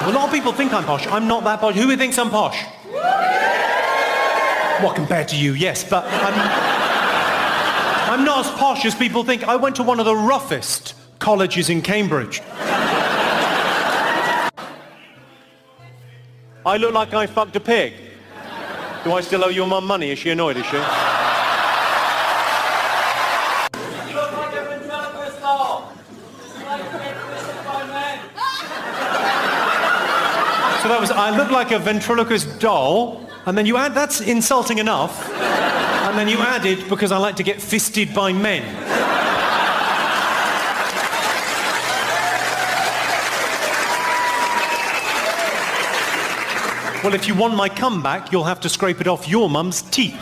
A lot of people think I'm posh. I'm not that posh. Who thinks I'm posh? Well, compared to you, yes, but I'm not as posh as people think. I went to one of the roughest colleges in Cambridge. I look like I fucked a pig. Do I still owe your mum money? Is she annoyed, is she? You look like a ventriloquist doll. So that was, I look like a ventriloquist doll, and then you add, that's insulting enough, and then you added, because I like to get fisted by men. Well, if you want my comeback, you'll have to scrape it off your mum's teeth.